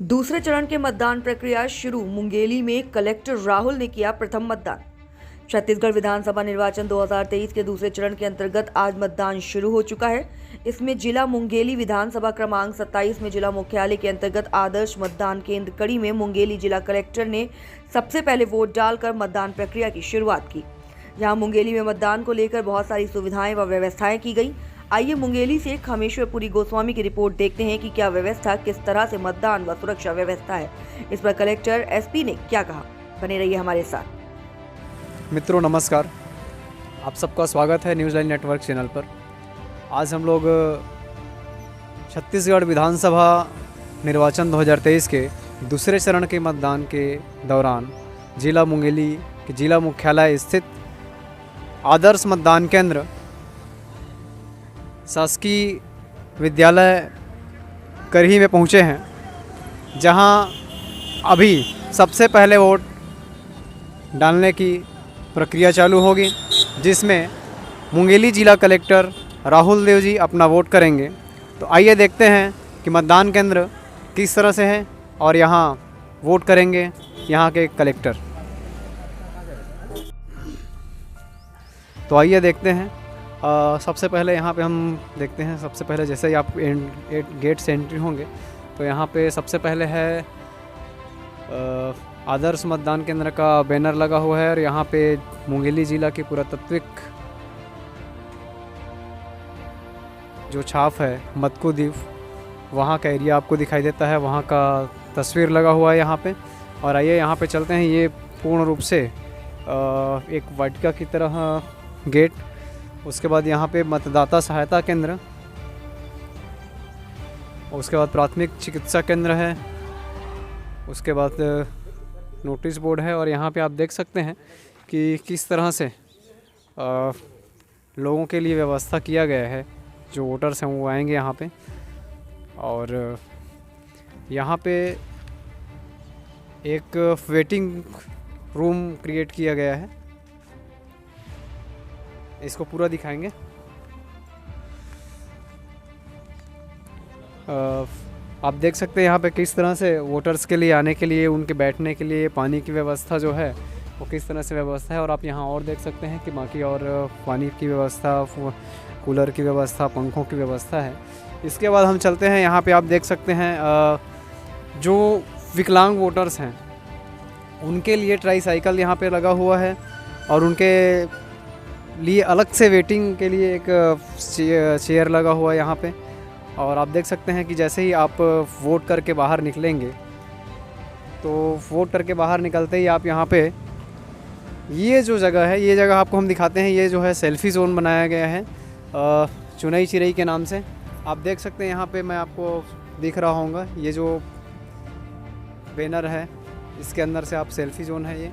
दूसरे चरण के मतदान प्रक्रिया शुरू। मुंगेली में कलेक्टर राहुल ने किया प्रथम मतदान। छत्तीसगढ़ विधानसभा निर्वाचन 2023 के दूसरे चरण के अंतर्गत आज मतदान शुरू हो चुका है। इसमें जिला मुंगेली विधानसभा क्रमांक 27 में जिला मुख्यालय के अंतर्गत आदर्श मतदान केंद्र कड़ी में मुंगेली जिला कलेक्टर ने सबसे पहले वोट डालकर मतदान प्रक्रिया की शुरुआत की। यहाँ मुंगेली में मतदान को लेकर बहुत सारी सुविधाएं व व्यवस्थाएं की गई। आइए मुंगेली से खमेश्वरपुरी गोस्वामी की रिपोर्ट देखते हैं कि क्या व्यवस्था, किस तरह से मतदान व सुरक्षा व्यवस्था है। इस पर कलेक्टर एसपी ने क्या कहा, बने रहिए हमारे साथ। मित्रों नमस्कार, आप सबका स्वागत है न्यूज़ लाइन नेटवर्क चैनल पर। आज हम लोग छत्तीसगढ़ विधानसभा निर्वाचन 2023 के दूसरे चरण के मतदान के दौरान जिला मुंगेली के जिला मुख्यालय स्थित आदर्श मतदान केंद्र शासकीय विद्यालय करही में पहुँचे हैं, जहां अभी सबसे पहले वोट डालने की प्रक्रिया चालू होगी, जिसमें मुंगेली जिला कलेक्टर राहुल देव जी अपना वोट करेंगे। तो आइए देखते हैं कि मतदान केंद्र किस तरह से है और यहाँ वोट करेंगे यहाँ के कलेक्टर। तो आइए देखते हैं। सबसे पहले यहाँ पे हम देखते हैं, सबसे पहले जैसे ही आप गेट से एंट्री होंगे तो यहाँ पे सबसे पहले है आदर्श मतदान केंद्र का बैनर लगा हुआ है और यहाँ पे मुंगेली जिला की पुरातात्विक जो छाप है मत्कू द्वीप, वहाँ का एरिया आपको दिखाई देता है, वहाँ का तस्वीर लगा हुआ है यहाँ पे। और आइए यहाँ पे चलते हैं। ये पूर्ण रूप से एक वाटिका की तरह गेट, उसके बाद यहाँ पे मतदाता सहायता केंद्र, उसके बाद प्राथमिक चिकित्सा केंद्र है, उसके बाद नोटिस बोर्ड है। और यहाँ पे आप देख सकते हैं कि किस तरह से लोगों के लिए व्यवस्था किया गया है। जो वोटर्स हैं वो आएंगे यहाँ पे, और यहाँ पे एक वेटिंग रूम क्रिएट किया गया है। इसको पूरा दिखाएंगे। आप देख सकते हैं यहाँ पे किस तरह से वोटर्स के लिए आने के लिए, उनके बैठने के लिए पानी की व्यवस्था जो है वो किस तरह से व्यवस्था है। और आप यहाँ और देख सकते हैं कि बाकी और पानी की व्यवस्था, कूलर की व्यवस्था, पंखों की व्यवस्था है। इसके बाद हम चलते हैं। यहाँ पे आप देख सकते हैं जो विकलांग वोटर्स हैं उनके लिए ट्राईसाइकिल यहाँ पे लगा हुआ है, और उनके लिए अलग से वेटिंग के लिए एक चेयर लगा हुआ है यहाँ पे। और आप देख सकते हैं कि जैसे ही आप वोट करके बाहर निकलेंगे तो वोट करके बाहर निकलते ही आप यहाँ पे ये जो जगह है, ये जगह आपको हम दिखाते हैं। ये जो है सेल्फ़ी ज़ोन बनाया गया है चुनई चिरई के नाम से। आप देख सकते हैं यहाँ पे, मैं आपको दिख रहा होगा ये जो बैनर है, इसके अंदर से आप सेल्फ़ी ज़ोन है ये।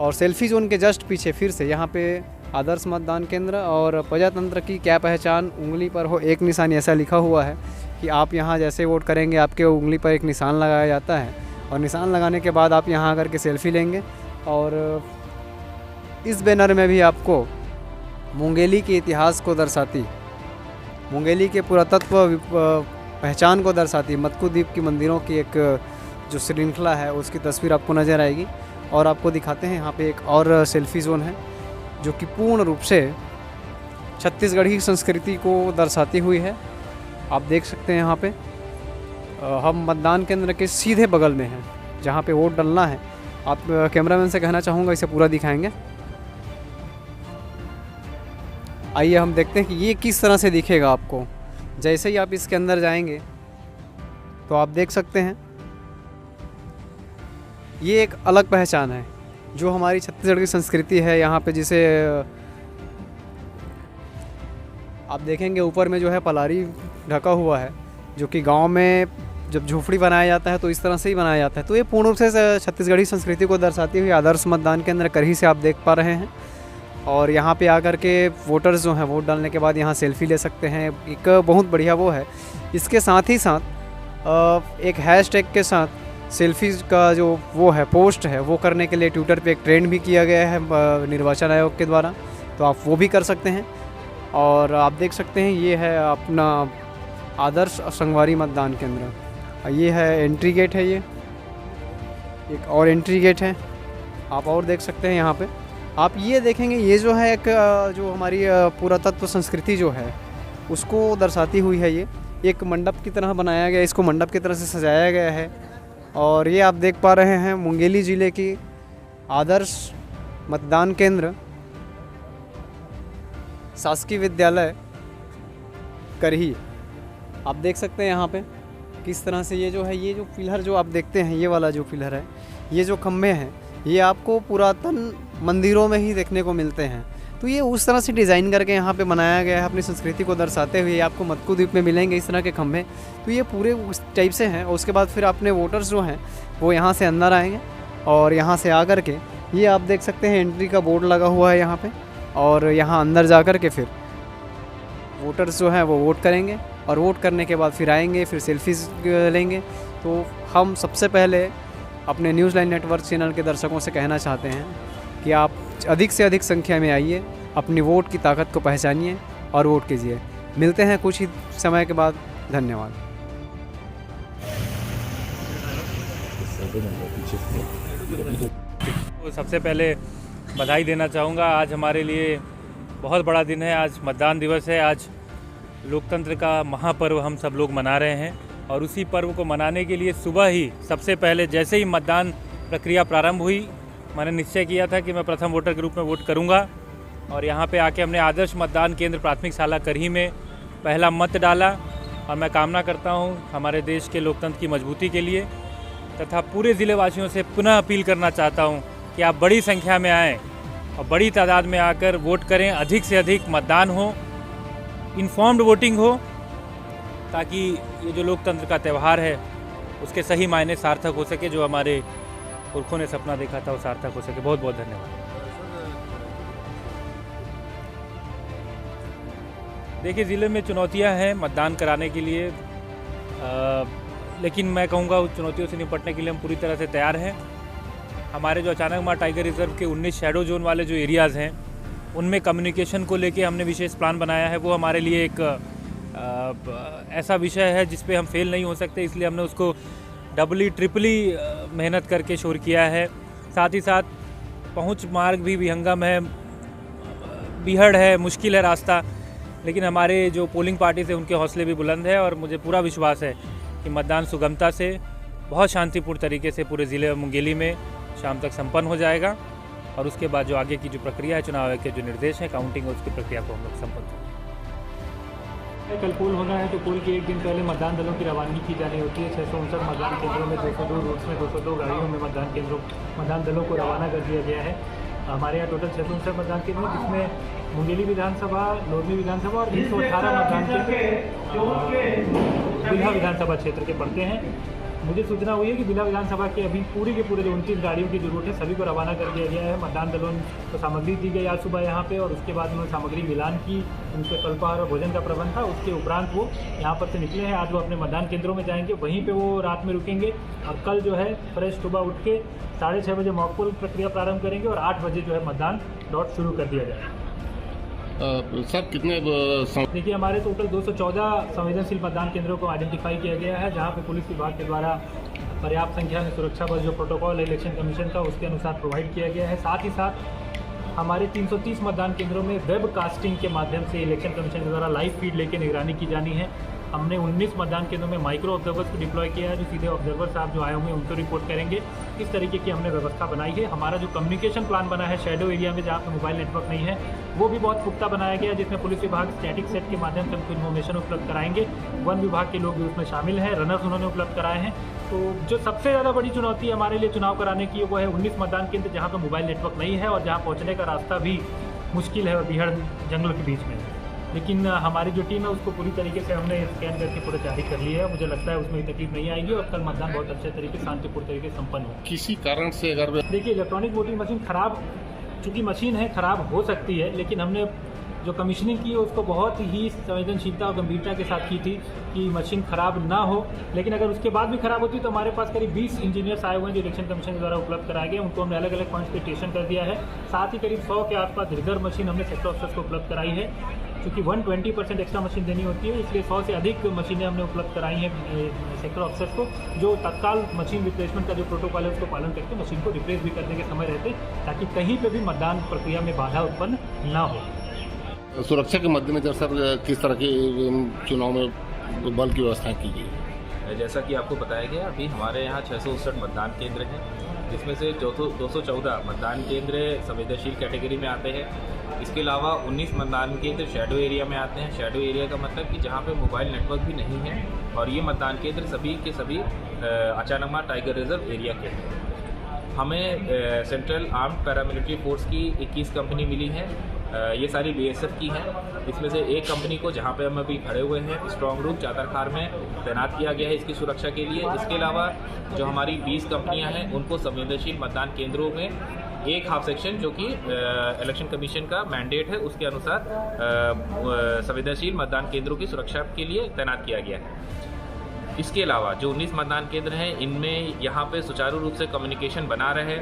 और सेल्फ़ी ज़ोन के जस्ट पीछे फिर से यहाँ पे आदर्श मतदान केंद्र और प्रजातंत्र की क्या पहचान, उंगली पर हो एक निशान, ऐसा लिखा हुआ है कि आप यहाँ जैसे वोट करेंगे आपके उंगली पर एक निशान लगाया जाता है, और निशान लगाने के बाद आप यहाँ आकर के सेल्फ़ी लेंगे। और इस बैनर में भी आपको मुंगेली के इतिहास को दर्शाती, मुंगेली के पुरातत्व पहचान को दर्शाती मत्कू द्वीप की मंदिरों की एक जो श्रृंखला है उसकी तस्वीर आपको नज़र आएगी। और आपको दिखाते हैं यहाँ पे एक और सेल्फ़ी ज़ोन है जो कि पूर्ण रूप से छत्तीसगढ़ी संस्कृति को दर्शाती हुई है। आप देख सकते हैं यहाँ पे हम मतदान केंद्र के सीधे बगल में हैं जहाँ पे वोट डालना है। आप कैमरामैन से कहना चाहूँगा इसे पूरा दिखाएंगे। आइए हम देखते हैं कि ये किस तरह से दिखेगा आपको। जैसे ही आप इसके अंदर जाएंगे तो आप देख सकते हैं ये एक अलग पहचान है जो हमारी छत्तीसगढ़ की संस्कृति है। यहाँ पे जिसे आप देखेंगे ऊपर में जो है पलारी ढका हुआ है, जो कि गांव में जब झोपड़ी बनाया जाता है तो इस तरह से ही बनाया जाता है। तो ये पूर्ण रूप से छत्तीसगढ़ी संस्कृति को दर्शाती हुई आदर्श मतदान केंद्र करही से आप देख पा रहे हैं। और यहाँ पे आकर के वोटर्स जो हैं वोट डालने के बाद यहाँ सेल्फ़ी ले सकते हैं। एक बहुत बढ़िया वो है। इसके साथ ही साथ एक हैशटैग के साथ सेल्फीज़ का जो वो है पोस्ट है वो करने के लिए ट्विटर पे एक ट्रेंड भी किया गया है निर्वाचन आयोग के द्वारा, तो आप वो भी कर सकते हैं। और आप देख सकते हैं ये है अपना आदर्श संगवारी मतदान केंद्र, ये है एंट्री गेट है ये। एक और एंट्री गेट है, आप और देख सकते हैं यहाँ पे। आप ये देखेंगे, ये जो है एक जो हमारी पुरातत्व संस्कृति जो है उसको दर्शाती हुई है। ये एक मंडप की तरह बनाया गया, इसको मंडप की तरह से सजाया गया है। और ये आप देख पा रहे हैं मुंगेली ज़िले की आदर्श मतदान केंद्र शासकीय विद्यालय करही। आप देख सकते हैं यहाँ पे किस तरह से ये जो है, ये जो पिलर जो आप देखते हैं, ये वाला जो पिलर है, ये जो खम्भे हैं, ये आपको पुरातन मंदिरों में ही देखने को मिलते हैं। तो ये उस तरह से डिज़ाइन करके यहाँ पे बनाया गया है अपनी संस्कृति को दर्शाते हुए। आपको मटकू द्वीप में मिलेंगे इस तरह के खम्भे। तो ये पूरे उस टाइप से हैं। और उसके बाद फिर अपने वोटर्स जो हैं वो यहाँ से अंदर आएंगे और यहाँ से आकर के ये आप देख सकते हैं एंट्री का बोर्ड लगा हुआ है यहाँ पे। और यहाँ अंदर जा कर के फिर वोटर्स जो हैं वो वोट करेंगे और वोट करने के बाद फिर आएंगे, फिर सेल्फीज़ लेंगे। तो हम सबसे पहले अपने न्यूज़ लाइन नेटवर्क चैनल के दर्शकों से कहना चाहते हैं कि आप अधिक से अधिक संख्या में आइए, अपनी वोट की ताकत को पहचानिए और वोट कीजिए। मिलते हैं कुछ ही समय के बाद। धन्यवाद। तो सबसे पहले बधाई देना चाहूँगा। आज हमारे लिए बहुत बड़ा दिन है, आज मतदान दिवस है। आज लोकतंत्र का महापर्व हम सब लोग मना रहे हैं और उसी पर्व को मनाने के लिए सुबह ही सबसे पहले जैसे ही मतदान प्रक्रिया प्रारंभ हुई, मैंने निश्चय किया था कि मैं प्रथम वोटर के रूप में वोट करूंगा। और यहाँ पे आके हमने आदर्श मतदान केंद्र प्राथमिक शाला करही में पहला मत डाला। और मैं कामना करता हूँ हमारे देश के लोकतंत्र की मजबूती के लिए तथा पूरे ज़िले वासियों से पुनः अपील करना चाहता हूँ कि आप बड़ी संख्या में आएँ और बड़ी तादाद में आकर वोट करें। अधिक से अधिक मतदान हो, इन्फॉर्म्ड वोटिंग हो, ताकि ये जो लोकतंत्र का त्यौहार है उसके सही मायने सार्थक हो सके। जो हमारे पुरखों ने सपना देखा था वो सार्थक हो सके। बहुत बहुत धन्यवाद। देखिए, ज़िले में चुनौतियां हैं मतदान कराने के लिए, लेकिन मैं कहूँगा उस चुनौतियों से निपटने के लिए हम पूरी तरह से तैयार हैं। हमारे जो अचानकमार टाइगर रिजर्व के 19 शैडो जोन वाले जो एरियाज़ हैं उनमें कम्युनिकेशन को लेके हमने विशेष प्लान बनाया है। वो हमारे लिए एक ऐसा विषय है जिस पे हम फेल नहीं हो सकते, इसलिए हमने उसको डबली ट्रिपली मेहनत करके शोर किया है। साथ ही साथ पहुंच मार्ग भी विहंगम है, बीहड़ है, मुश्किल है रास्ता, लेकिन हमारे जो पोलिंग पार्टी से उनके हौसले भी बुलंद है और मुझे पूरा विश्वास है कि मतदान सुगमता से बहुत शांतिपूर्ण तरीके से पूरे ज़िले मुंगेली में शाम तक संपन्न हो जाएगा। और उसके बाद जो आगे की जो प्रक्रिया है, चुनाव आयोग के जो निर्देश हैं काउंटिंग, उसकी प्रक्रिया को हम लोग संपन्न करेंगे। कल पोल होना है तो पोल के एक दिन पहले मतदान दलों की रवानगी की जानी होती है। 659 मतदान केंद्रों में 202 रूट्स में 202 गाड़ियों में मतदान दलों को रवाना कर दिया गया है। हमारे यहाँ टोटल 659 मतदान केंद्र हैं, जिसमें मुंगेली विधानसभा, लोरमी विधानसभा और 318 मतदान केंद्र बिल्हा विधानसभा क्षेत्र के पड़ते हैं। मुझे सूचना हुई है कि बिल्हा विधानसभा के अभी पूरे के पूरे जो 29 गाड़ियों की जरूरत है सभी को रवाना कर दिया गया है। मतदान दलों को सामग्री दी गई आज सुबह यहाँ पे, और उसके बाद उन्होंने सामग्री मिलान की, उनके अल्पाहार और भोजन का प्रबंध था। उसके उपरांत वो यहाँ पर से निकले हैं। आज वो अपने मतदान केंद्रों में जाएंगे, वहीं पे वो रात में रुकेंगे और कल जो है फ्रेश सुबह उठ के 6:30 बजे मॉक पोल प्रक्रिया प्रारंभ करेंगे और 8 बजे जो है मतदान डॉट शुरू कर दिया जाएगा। सर कितने देखिए, हमारे टोटल 214 संवेदनशील मतदान केंद्रों को आइडेंटिफाई किया गया है, जहां पे पुलिस विभाग के द्वारा पर्याप्त संख्या में सुरक्षा बल जो प्रोटोकॉल है इलेक्शन कमीशन का उसके अनुसार प्रोवाइड किया गया है। साथ ही साथ हमारे 330 मतदान केंद्रों में वेब कास्टिंग के माध्यम से इलेक्शन कमीशन के द्वारा लाइव फीड लेके निगरानी की जानी है। हमने 19 मतदान केंद्रों में माइक्रो ऑब्जर्वर्स को डिप्लॉय किया है, जो सीधे ऑब्जर्वर साहब जो आए होंगे उनको रिपोर्ट करेंगे। इस तरीके की हमने व्यवस्था बनाई है। हमारा जो कम्युनिकेशन प्लान बना है शैडो एरिया में जहाँ पर मोबाइल नेटवर्क नहीं है, वो भी बहुत पुख्ता बनाया गया है, जिसमें पुलिस विभाग स्टैटिक सेट के माध्यम से हमको इन्फॉर्मेशन उपलब्ध कराएंगे। वन विभाग के लोग भी उसमें शामिल हैं, रनर्स उन्होंने उपलब्ध कराए हैं। तो जो सबसे ज़्यादा बड़ी चुनौती हमारे लिए चुनाव कराने की वो है 19 मतदान केंद्र जहाँ पर मोबाइल नेटवर्क नहीं है और जहाँ पहुँचने का रास्ता भी मुश्किल है और बीहड़ जंगलों के बीच में। लेकिन हमारी जो टीम है उसको पूरी तरीके से हमने स्कैन करके पूरी तैयारी कर ली है। मुझे लगता है उसमें तकलीफ नहीं आएगी और कल मतदान बहुत अच्छे तरीके से शांतिपूर्ण तरीके से संपन्न हो। किसी कारण से अगर देखिए, इलेक्ट्रॉनिक वोटिंग मशीन खराब, चूँकि मशीन है खराब हो सकती है, लेकिन हमने जो कमीशनिंग की है उसको बहुत ही संवेदनशीलता और गंभीरता के साथ की थी कि मशीन खराब ना हो। लेकिन अगर उसके बाद भी खराब होती तो हमारे पास करीब 20 इंजीनियर्स आए हुए हैं जो इलेक्शन कमीशन के द्वारा उपलब्ध कराए गए, उनको हमने अलग अलग पॉइंट्स पे स्टेशन कर दिया है। साथ ही करीब 100 के आसपास रिजर्व मशीन हमने सेक्टर ऑफिसर्स को उपलब्ध कराई है। चूँकि 120% एक्स्ट्रा मशीन देनी होती है, इसलिए 100 से अधिक मशीनें हमने उपलब्ध कराई हैं सेक्टर ऑफिसर्स को, जो तत्काल मशीन रिप्लेसमेंट का जो प्रोटोकॉल है उसको पालन करके मशीन को रिप्लेस भी करने के समय रहते, ताकि कहीं पर भी मतदान प्रक्रिया में बाधा उत्पन्न ना हो। सुरक्षा के मद्देनजर सर किस तरह के चुनाव में बल की व्यवस्था की गई है? जैसा कि आपको बताया गया, अभी हमारे यहाँ 659 मतदान केंद्र हैं, जिसमें से 214 मतदान केंद्र संवेदनशील कैटेगरी में आते हैं। इसके अलावा 19 मतदान केंद्र शैडो एरिया में आते हैं। शैडो एरिया का मतलब कि जहाँ पे मोबाइल नेटवर्क भी नहीं है, और ये मतदान केंद्र सभी के सभी अचानकमार टाइगर रिजर्व एरिया के हैं। हमें सेंट्रल आर्म्ड पैरामिलिट्री फोर्स की 21 कंपनी मिली है, ये सारी बीएसएफ की हैं। इसमें से एक कंपनी को, जहाँ पे हम अभी खड़े हुए हैं, स्ट्रॉन्ग रूम चादरखार में तैनात किया गया है इसकी सुरक्षा के लिए। इसके अलावा जो हमारी 20 कंपनियां हैं, उनको संवेदनशील मतदान केंद्रों में एक हाफ सेक्शन, जो कि इलेक्शन कमीशन का मैंडेट है, उसके अनुसार संवेदनशील मतदान केंद्रों की सुरक्षा के लिए तैनात किया गया है। इसके अलावा जो 19 मतदान केंद्र हैं, इनमें यहाँ पे सुचारू रूप से कम्युनिकेशन बना रहे,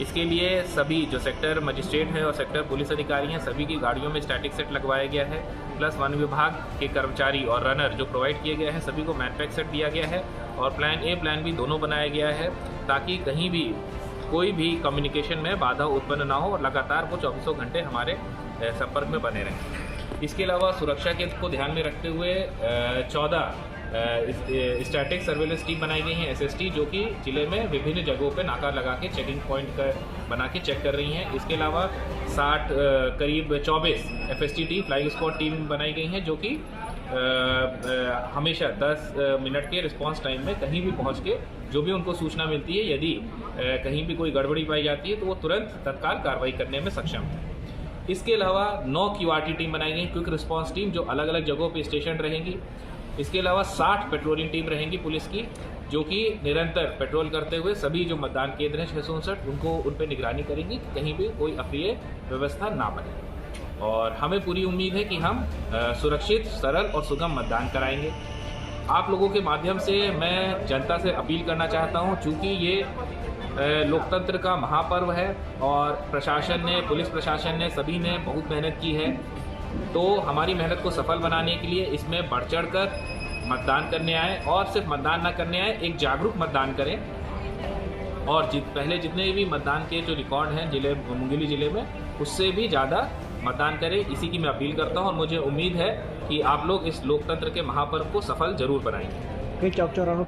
इसके लिए सभी जो सेक्टर मजिस्ट्रेट हैं और सेक्टर पुलिस अधिकारी हैं, सभी की गाड़ियों में स्टैटिक सेट लगवाया गया है, प्लस वन विभाग के कर्मचारी और रनर जो प्रोवाइड किए गए हैं, सभी को मैनपैक सेट दिया गया है, और प्लान ए प्लान बी दोनों बनाया गया है, ताकि कहीं भी कोई भी कम्युनिकेशन में बाधा उत्पन्न ना हो, और लगातार वो 24 घंटे हमारे संपर्क में बने रहें। इसके अलावा सुरक्षा के को ध्यान में रखते हुए 14 स्टैटिक सर्वेलेंस टीम बनाई गई हैं, एसएसटी, जो कि जिले में विभिन्न जगहों पे नाका लगा के चेकिंग पॉइंट बना के चेक कर रही हैं। इसके अलावा 60 करीब 24 एफएसटी फ्लाइंग स्क्वाड टीम बनाई गई हैं, जो कि हमेशा 10 मिनट के रिस्पांस टाइम में कहीं भी पहुंच के जो भी उनको सूचना मिलती है, यदि कहीं भी कोई गड़बड़ी पाई जाती है, तो वो तुरंत तत्काल कार्रवाई करने में सक्षम है। इसके अलावा 9 क्यूआरटी टीम बनाई गई, क्विक रिस्पांस टीम, जो अलग अलग जगहों पे स्टेशन रहेंगी। इसके अलावा 60 पेट्रोलिंग टीम रहेंगी पुलिस की, जो कि निरंतर पेट्रोल करते हुए सभी जो मतदान केंद्र हैं 659 उनको उन पर निगरानी करेंगी, कहीं भी कोई अप्रिय व्यवस्था ना बने। और हमें पूरी उम्मीद है कि हम सुरक्षित, सरल और सुगम मतदान कराएंगे। आप लोगों के माध्यम से मैं जनता से अपील करना चाहता हूं, चूँकि ये लोकतंत्र का महापर्व है और प्रशासन ने, पुलिस प्रशासन ने, सभी ने बहुत मेहनत की है, तो हमारी मेहनत को सफल बनाने के लिए इसमें बढ़ चढ़ कर मतदान करने आए, और सिर्फ मतदान ना करने आए, एक जागरूक मतदान करें, और पहले जितने भी मतदान के जो रिकॉर्ड हैं मुंगेली जिले में, उससे भी ज़्यादा मतदान करें, इसी की मैं अपील करता हूं। और मुझे उम्मीद है कि आप लोग इस लोकतंत्र के महापर्व को सफल जरूर बनाएंगे।